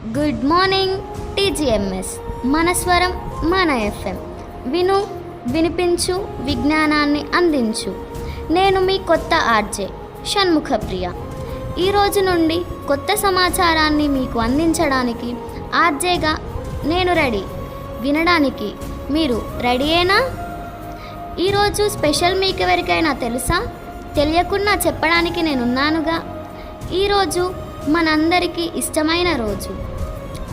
Good morning TGMS మన స్వరం మన ఎఫ్ఎం విను వినిపించు విజ్ఞానాన్ని అందించు. నేను మీ కొత్త ఆర్జే షణ్ముఖప్రియ. ఈరోజు నుండి కొత్త సమాచారాన్ని మీకు అందించడానికి ఆర్జేగా నేను రెడీ. వినడానికి మీరు రెడీయేనా? ఈరోజు స్పెషల్ మీకు ఎవరికైనా తెలుసా? తెలియకున్నా చెప్పడానికి నేనున్నానుగా. ఈరోజు మనందరికీ ఇష్టమైన రోజు,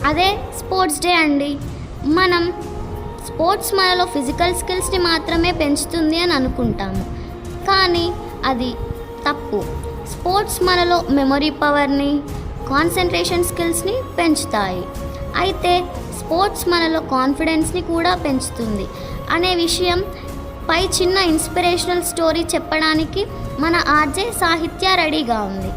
అదే స్పోర్ట్స్ డే అండి. మనం స్పోర్ట్స్ మనలో ఫిజికల్ స్కిల్స్ని మాత్రమే పెంచుతుంది అని అనుకుంటాము, కానీ అది తప్పు. స్పోర్ట్స్ మనలో మెమొరీ పవర్ని, కాన్సన్ట్రేషన్ స్కిల్స్ని పెంచుతాయి. అయితే స్పోర్ట్స్ మనలో కాన్ఫిడెన్స్ని కూడా పెంచుతుంది అనే విషయం పై చిన్న ఇన్స్పిరేషనల్ స్టోరీ చెప్పడానికి మన ఆర్జే సాహిత్య రెడీగా ఉంది.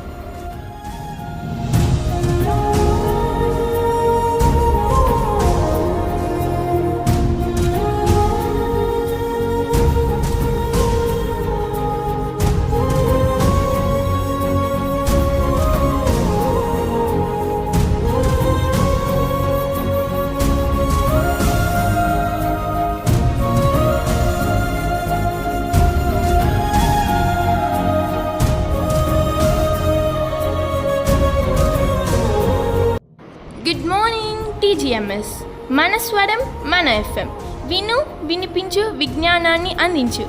గుడ్ మార్నింగ్ టీజీఎంఎస్ మన స్వరం మన ఎఫ్ఎం విను వినిపించు విజ్ఞానాన్ని అందించు.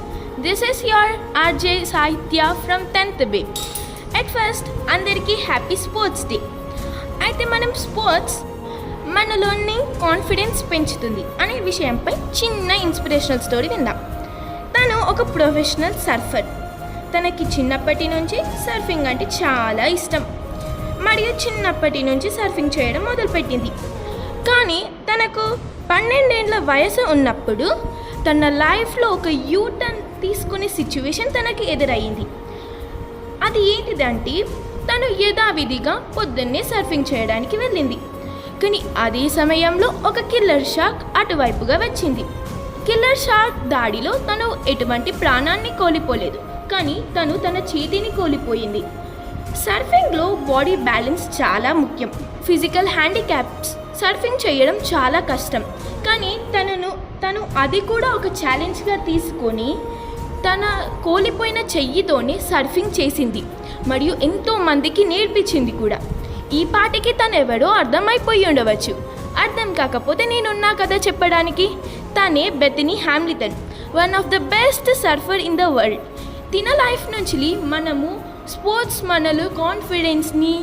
దిస్ ఈస్ యువర్ ఆర్జే సాహిత్య from 10th B. At first అందరికీ హ్యాపీ స్పోర్ట్స్ డే. అయితే మనం స్పోర్ట్స్ మనలోని కాన్ఫిడెన్స్ పెంచుతుంది అనే విషయంపై చిన్న ఇన్స్పిరేషనల్ స్టోరీ విందాం. తను ఒక ప్రొఫెషనల్ సర్ఫర్. తనకి చిన్నప్పటి నుంచి సర్ఫింగ్ అంటే చాలా ఇష్టం మరియు చిన్నప్పటి నుంచి సర్ఫింగ్ చేయడం మొదలుపెట్టింది. కానీ తనకు 12 ఏళ్ల వయసు ఉన్నప్పుడు తన లైఫ్లో ఒక యూటర్న్ తీసుకునే సిచ్యువేషన్ తనకి ఎదురయ్యింది. అది ఏంటిదంటే తను యథావిధిగా పొద్దున్నే సర్ఫింగ్ చేయడానికి వెళ్ళింది. కానీ అదే సమయంలో ఒక కిల్లర్ షార్క్ అటువైపుగా వచ్చింది. కిల్లర్ షార్క్ దాడిలో తను ఎటువంటి ప్రాణాన్ని కోల్పోలేదు, కానీ తను తన చేతిని కోల్పోయింది. సర్ఫింగ్లో బాడీ బ్యాలెన్స్ చాలా ముఖ్యం. ఫిజికల్ హ్యాండిక్యాప్స్ సర్ఫింగ్ చేయడం చాలా కష్టం, కానీ తను అది కూడా ఒక ఛాలెంజ్గా తీసుకొని తన కోల్పోయిన చెయ్యితోనే సర్ఫింగ్ చేసింది మరియు ఎంతోమందికి నేర్పించింది కూడా. ఈ పాటికి తను ఎవరో అర్థమైపోయి ఉండవచ్చు. అర్థం కాకపోతే నేనున్నా కదా చెప్పడానికి. తనే Bethany Hamilton, one of the best surfer in the world. తిన లైఫ్ నుంచి మనము స్పోర్ట్స్ మనలో కాన్ఫిడెన్స్ని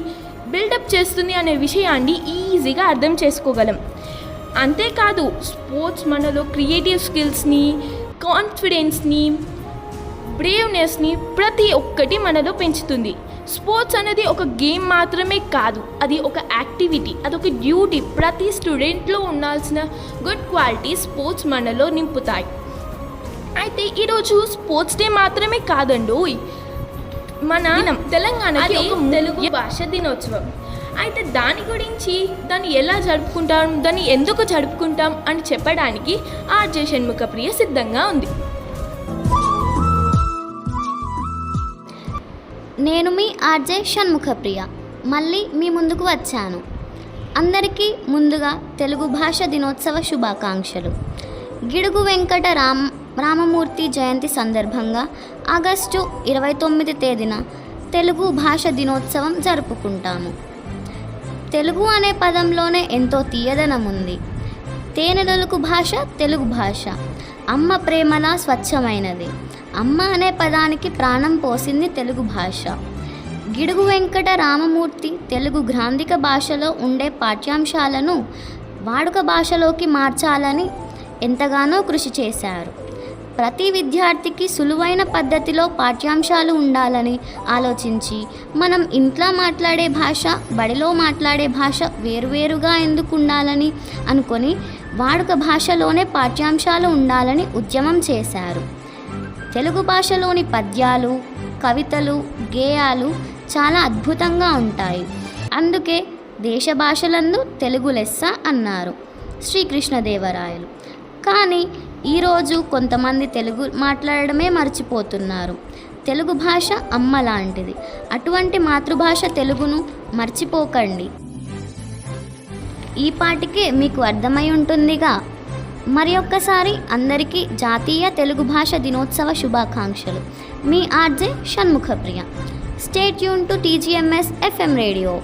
బిల్డప్ చేస్తుంది అనే విషయాన్ని ఈజీగా అర్థం చేసుకోగలం. అంతేకాదు స్పోర్ట్స్ మనలో క్రియేటివ్ స్కిల్స్ని, కాన్ఫిడెన్స్ని, బ్రేవ్నెస్ని ప్రతి ఒక్కటి మనలో పెంచుతుంది. స్పోర్ట్స్ అనేది ఒక గేమ్ మాత్రమే కాదు, అది ఒక యాక్టివిటీ, అదొక డ్యూటీ. ప్రతి స్టూడెంట్లో ఉండాల్సిన గుడ్ క్వాలిటీస్ స్పోర్ట్స్ మనలో నింపుతాయి. అయితే ఈరోజు స్పోర్ట్స్ డే మాత్రమే కాదండి, మన తెలంగాణకి ఒక తెలుగు భాష దినోత్సవం. అయితే దాని గురించి, దాన్ని ఎలా జరుపుకుంటాం, దాన్ని ఎందుకు జరుపుకుంటాం అని చెప్పడానికి ఆర్జే షణ్ముఖప్రియ సిద్ధంగా ఉంది. నేను మీ ఆర్జే షణ్ముఖప్రియ మళ్ళీ మీ ముందుకు వచ్చాను. అందరికీ ముందుగా తెలుగు భాష దినోత్సవ శుభాకాంక్షలు. గిడుగు వెంకట రామమూర్తి జయంతి సందర్భంగా ఆగస్టు 29 తేదీన తెలుగు భాష దినోత్సవం జరుపుకుంటాము. తెలుగు అనే పదంలోనే ఎంతో తీయదనం ఉంది. తేనెలొలుకు భాష తెలుగు భాష. అమ్మ ప్రేమలా స్వచ్ఛమైనది. అమ్మ అనే పదానికి ప్రాణం పోసింది తెలుగు భాష. గిడుగు వెంకట రామమూర్తి తెలుగు గ్రాంధిక భాషలో ఉండే పాఠ్యాంశాలను వాడుక భాషలోకి మార్చాలని ఎంతగానో కృషి చేశారు. ప్రతి విద్యార్థికి సులువైన పద్ధతిలో పాఠ్యాంశాలు ఉండాలని ఆలోచించి మనం ఇంట్లో మాట్లాడే భాష, బడిలో మాట్లాడే భాష వేరువేరుగా ఎందుకు ఉండాలని అనుకొని వాడుక భాషలోనే పాఠ్యాంశాలు ఉండాలని ఉద్యమం చేశారు. తెలుగు భాషలోని పద్యాలు, కవితలు, గేయాలు చాలా అద్భుతంగా ఉంటాయి. అందుకే దేశ భాషలందు తెలుగు లెస్స అన్నారు శ్రీకృష్ణదేవరాయలు. కానీ ఈరోజు కొంతమంది తెలుగు మాట్లాడడమే మర్చిపోతున్నారు. తెలుగు భాష అమ్మ లాంటిది. అటువంటి మాతృభాష తెలుగును మర్చిపోకండి. ఈ పాటికే మీకు అర్థమై ఉంటుందిగా. మరి ఒక్కసారి అందరికీ జాతీయ తెలుగు భాష దినోత్సవ శుభాకాంక్షలు. మీ RJ Shanmukhapriya. Stay tune to TGMS FM radio.